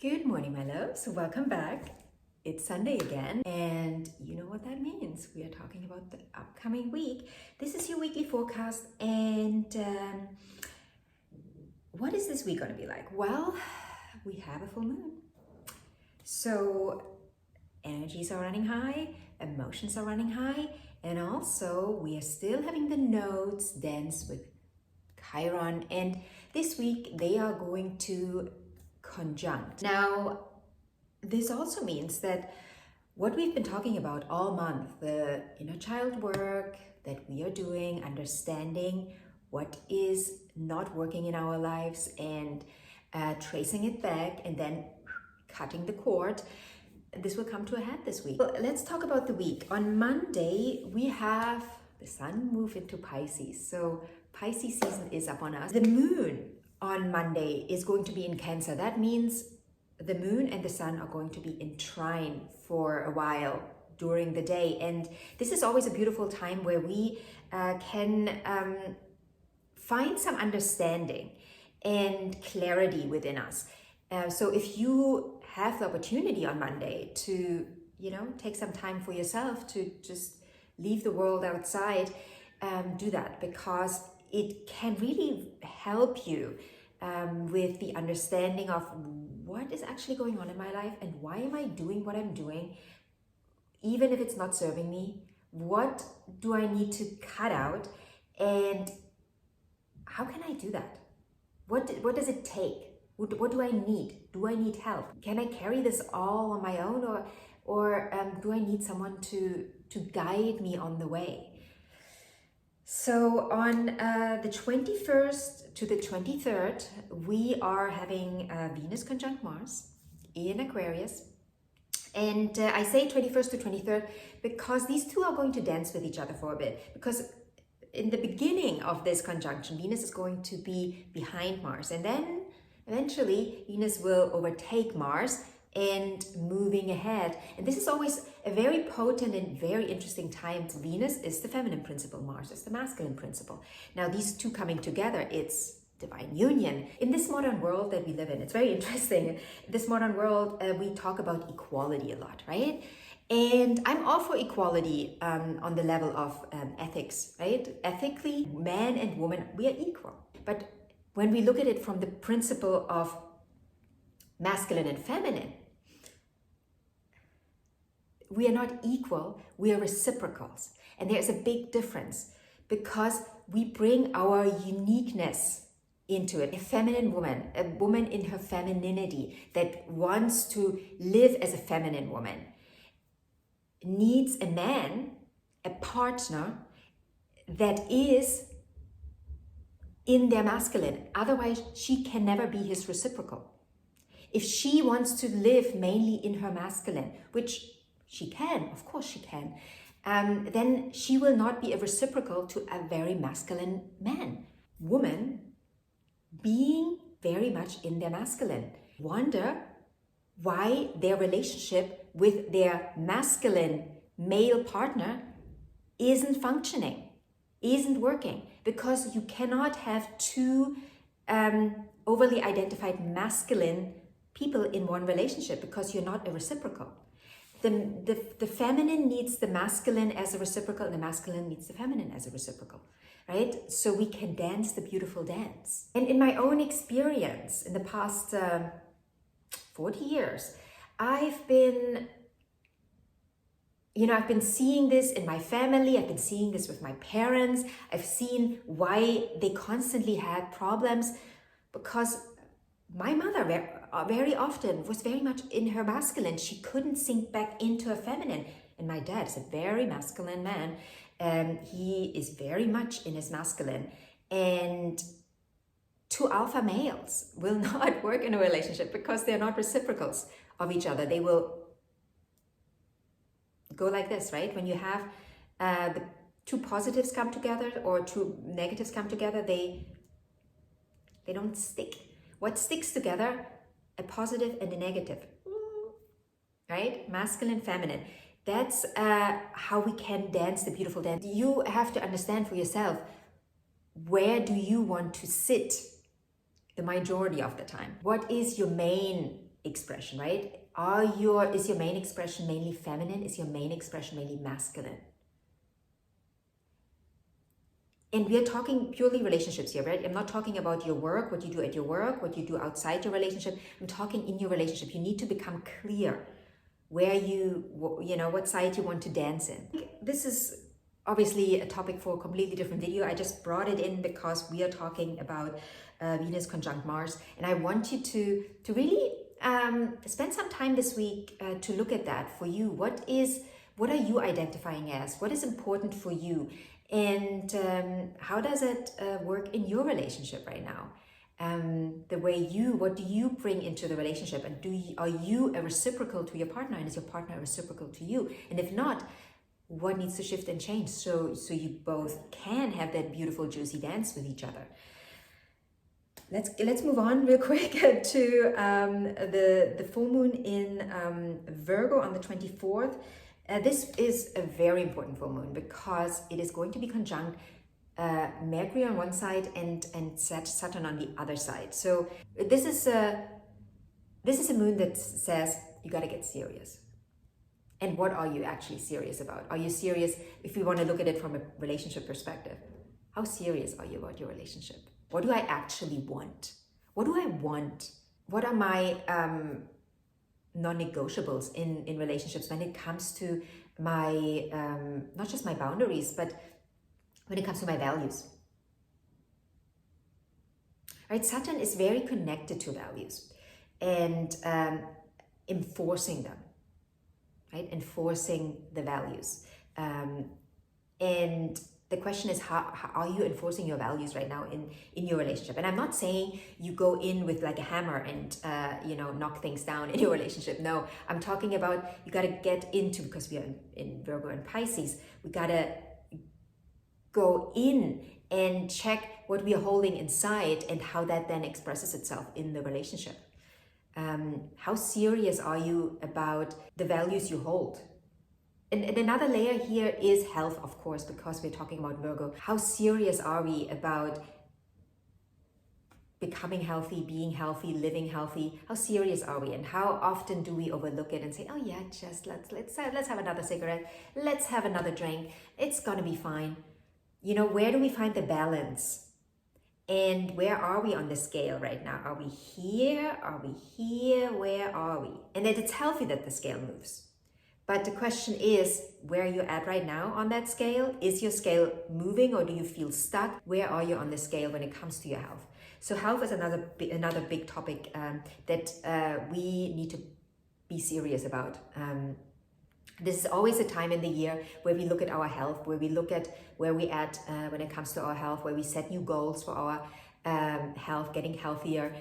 Good morning, my loves. Welcome back. It's Sunday again, and you know what that means. We are talking about the upcoming week. This is your weekly forecast, and what is this week going to be like? Well, we have a full moon. So energies are running high, emotions are running high, and also we are still having the nodes dance with Chiron, and this week they are going to conjunct. Now, this also means that what we've been talking about all month, the inner child work that we are doing, understanding what is not working in our lives and tracing it back and then cutting the cord, this will come to a head this week. Well, let's talk about the week. On Monday, we have the sun move into Pisces. So Pisces season is upon us. The moon on Monday is going to be in Cancer. That means the moon and the sun are going to be in trine for a while during the day. And this is always a beautiful time where we can find some understanding and clarity within us. So if you have the opportunity on Monday to, take some time for yourself to just leave the world outside, do that, because it can really help you with the understanding of what is actually going on in my life and why am I doing what I'm doing, even if it's not serving me. What do I need to cut out, and how can I do that? What does it take? What do I need? Do I need help? Can I carry this all on my own, or do I need someone to guide me on the way? So on the 21st to the 23rd, we are having Venus conjunct Mars in Aquarius. And I say 21st to 23rd because these two are going to dance with each other for a bit. Because in the beginning of this conjunction, Venus is going to be behind Mars. And then eventually Venus will overtake Mars and moving ahead. And this is always a very potent and very interesting time. Venus is the feminine principle, Mars is the masculine principle. Now these two coming together, it's divine union. In this modern world that we live in, it's very interesting. In this modern world, we talk about equality a lot, right? And I'm all for equality on the level of ethics, right? Ethically, man and woman, we are equal. But when we look at it from the principle of masculine and feminine, we are not equal, we are reciprocals. And there's a big difference because we bring our uniqueness into it. A feminine woman, a woman in her femininity that wants to live as a feminine woman, needs a man, a partner that is in their masculine. Otherwise, she can never be his reciprocal. If she wants to live mainly in her masculine, which she can, of course she can, then she will not be a reciprocal to a very masculine man. Women being very much in their masculine wonder why their relationship with their masculine male partner isn't functioning, isn't working, because you cannot have two overly identified masculine people in one relationship because you're not a reciprocal. The feminine needs the masculine as a reciprocal, and the masculine needs the feminine as a reciprocal, right? So we can dance the beautiful dance. And in my own experience, in the past 40 years, I've been seeing this in my family. I've been seeing this with my parents. I've seen why they constantly had problems, because my mother very often was very much in her masculine. She couldn't sink back into her feminine. And my dad is a very masculine man. He is very much in his masculine. And two alpha males will not work in a relationship because they're not reciprocals of each other. They will go like this, right? When you have the two positives come together or two negatives come together, they don't stick. What sticks together? A positive and a negative, right? Masculine, feminine. That's how we can dance the beautiful dance. You have to understand for yourself, where do you want to sit the majority of the time? What is your main expression, right? Is your main expression mainly feminine? Is your main expression mainly masculine? And we are talking purely relationships here, right? I'm not talking about your work, what you do at your work, what you do outside your relationship. I'm talking in your relationship. You need to become clear where what side you want to dance in. This is obviously a topic for a completely different video. I just brought it in because we are talking about Venus conjunct Mars, and I want you to really spend some time this week to look at that for you. What are you identifying as? What is important for you? And how does it work in your relationship right now? What do you bring into the relationship, and are you a reciprocal to your partner, and is your partner a reciprocal to you? And if not, what needs to shift and change so you both can have that beautiful juicy dance with each other? Let's move on real quick to the full moon in Virgo on the 24th. This is a very important full moon because it is going to be conjunct Mercury on one side and Saturn on the other side. So this is a moon that says you got to get serious. And what are you actually serious about? Are you serious, if we want to look at it from a relationship perspective, how serious are you about your relationship? What do I actually want? What do I want? What are my non-negotiables in relationships when it comes to my, not just my boundaries, but when it comes to my values? Right, Saturn is very connected to values and enforcing them, right? Enforcing the values. And the question is, how are you enforcing your values right now in your relationship? And I'm not saying you go in with like a hammer and, knock things down in your relationship. No, I'm talking about you got to get into, because we are in Virgo and Pisces, we got to go in and check what we are holding inside and how that then expresses itself in the relationship. How serious are you about the values you hold? And another layer here is health, of course, because we're talking about Virgo. How serious are we about becoming healthy, being healthy, living healthy? How serious are we? And how often do we overlook it and say, oh yeah, just let's have another cigarette, let's have another drink, it's gonna be fine. Where do we find the balance? And where are we on the scale right now? Are we here? Are we here? Where are we? And that it's healthy that the scale moves. But the question is, where are you at right now on that scale? Is your scale moving, or do you feel stuck? Where are you on the scale when it comes to your health? So health is another big topic that we need to be serious about. This is always a time in the year where we look at our health, where we look at where we're at when it comes to our health, where we set new goals for our health, getting healthier,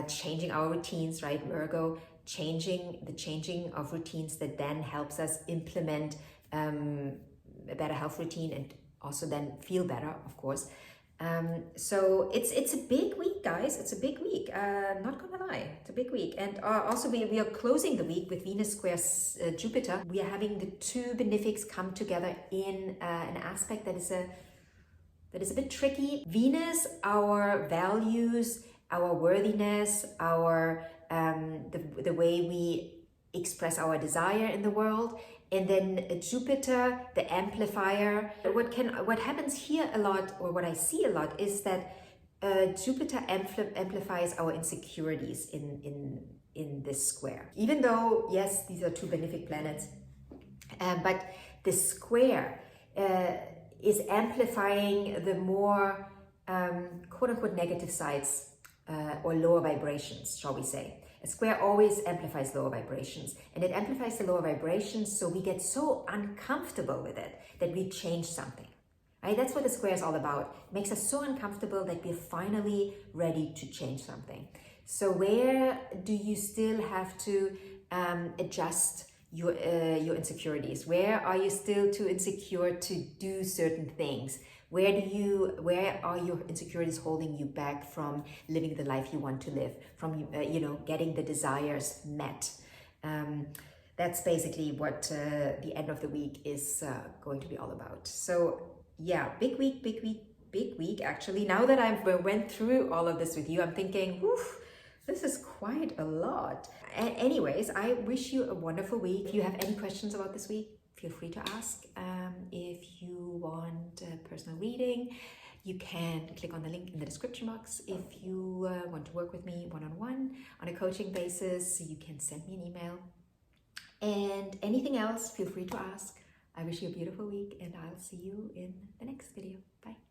changing our routines, right? Virgo, changing of routines that then helps us implement a better health routine and also then feel better, of course. So it's a big week, guys. It's a big week. Not gonna lie, it's a big week. And also we are closing the week with Venus squares Jupiter. We are having the two benefics come together in an aspect that is a bit tricky. Venus, our values, our worthiness, our the way we express our desire in the world, and then Jupiter, the amplifier. What happens here a lot, or what I see a lot, is that Jupiter amplifies our insecurities in this square. Even though, yes, these are two benefic planets, but the square is amplifying the more quote-unquote negative sides or lower vibrations, shall we say. A square always amplifies lower vibrations, and it amplifies the lower vibrations, so we get so uncomfortable with it that we change something, right? That's what the square is all about. It makes us so uncomfortable that we're finally ready to change something. So where do you still have to adjust your insecurities? Where are you still too insecure to do certain things? Where are your insecurities holding you back from living the life you want to live, from getting the desires met? That's basically what the end of the week is going to be all about. So yeah, big week actually. Now that I went through all of this with you, I'm thinking, This is quite a lot. Anyways, I wish you a wonderful week. If you have any questions about this week, feel free to ask. If you want a personal reading, you can click on the link in the description box. If you want to work with me one-on-one on a coaching basis, you can send me an email. And anything else, feel free to ask. I wish you a beautiful week, and I'll see you in the next video. Bye.